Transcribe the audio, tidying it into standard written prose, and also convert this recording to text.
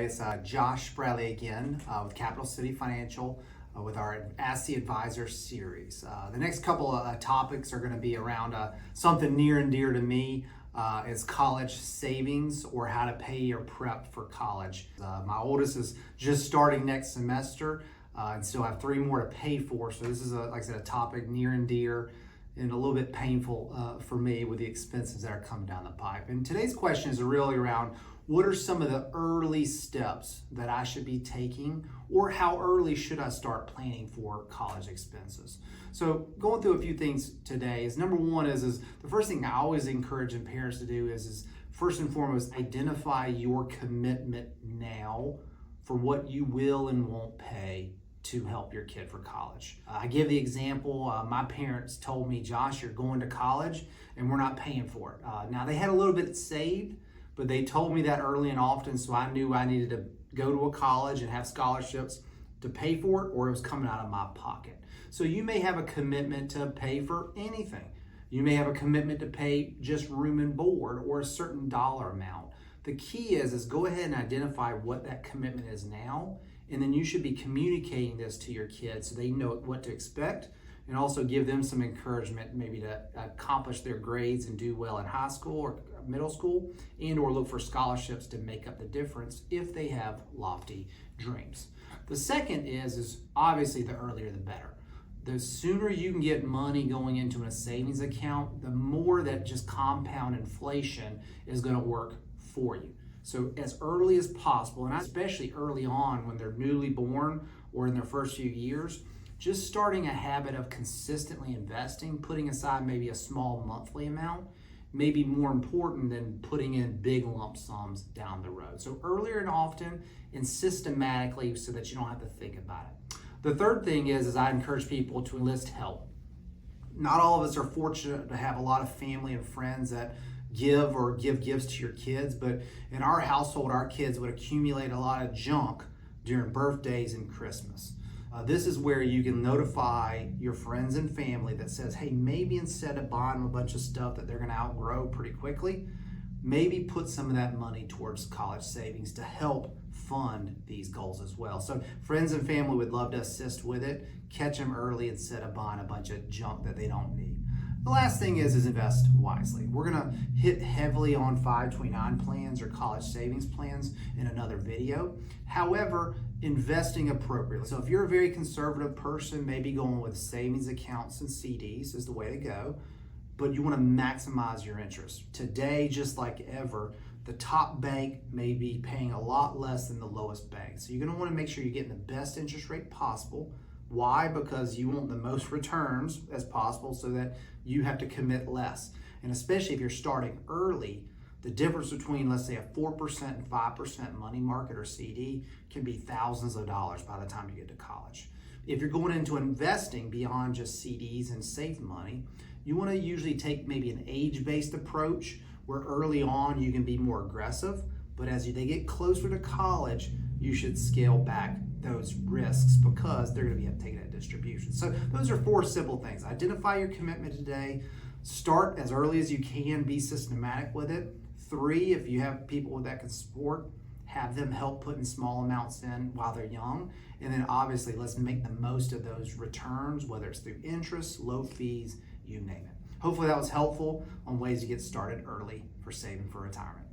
It's Josh Bradley again with Capital City Financial with our Ask the Advisor series. The next couple of topics are going to be around something near and dear to me is college savings or how to pay your prep for college. My oldest is just starting next semester and still have 3 more to pay for. So this is, like I said, a topic near and dear and a little bit painful for me with the expenses that are coming down the pipe. And today's question is really around what are some of the early steps that I should be taking, or how early should I start planning for college expenses? So going through a few things today is number one is the first thing I always encourage parents to do is first and foremost, identify your commitment now for what you will and won't pay to help your kid for college. I give the example, my parents told me, Josh, you're going to college and we're not paying for it. Now they had a little bit saved, but they told me that early and often, so I knew I needed to go to a college and have scholarships to pay for it, or it was coming out of my pocket. So you may have a commitment to pay for anything. You may have a commitment to pay just room and board or a certain dollar amount. The key is go ahead and identify what that commitment is now, and then you should be communicating this to your kids so they know what to expect, and also give them some encouragement maybe to accomplish their grades and do well in high school or middle school, and or look for scholarships to make up the difference if they have lofty dreams. The second is obviously the earlier the better. The sooner you can get money going into a savings account, the more that just compound inflation is going to work for you. So as early as possible, and especially early on when they're newly born or in their first few years, just starting a habit of consistently investing, putting aside maybe a small monthly amount, may be more important than putting in big lump sums down the road. So earlier and often and systematically so that you don't have to think about it. The third thing is I encourage people to enlist help. Not all of us are fortunate to have a lot of family and friends that give gifts to your kids, but in our household, our kids would accumulate a lot of junk during birthdays and Christmas. This is where you can notify your friends and family that says, hey, maybe instead of buying them a bunch of stuff that they're going to outgrow pretty quickly, maybe put some of that money towards college savings to help fund these goals as well. So friends and family would love to assist with it. Catch them early instead of buying a bunch of junk that they don't need. The last thing is invest wisely. We're going to hit heavily on 529 plans or college savings plans in another video. However, investing appropriately. So if you're a very conservative person, maybe going with savings accounts and CDs is the way to go, but you want to maximize your interest. Today, just like ever, the top bank may be paying a lot less than the lowest bank. So you're going to want to make sure you're getting the best interest rate possible. Why? Because you want the most returns as possible so that you have to commit less. And especially if you're starting early, the difference between, let's say, a 4% and 5% money market or CD can be thousands of dollars by the time you get to college. If you're going into investing beyond just CDs and safe money, you want to usually take maybe an age-based approach where early on you can be more aggressive, but as they get closer to college, you should scale back those risks because they're going to be taken at distribution. So those are 4 simple things. Identify your commitment today. Start as early as you can. Be systematic with it. 3, if you have people that can support, have them help putting small amounts in while they're young. And then obviously let's make the most of those returns, whether it's through interest, low fees, you name it. Hopefully that was helpful on ways to get started early for saving for retirement.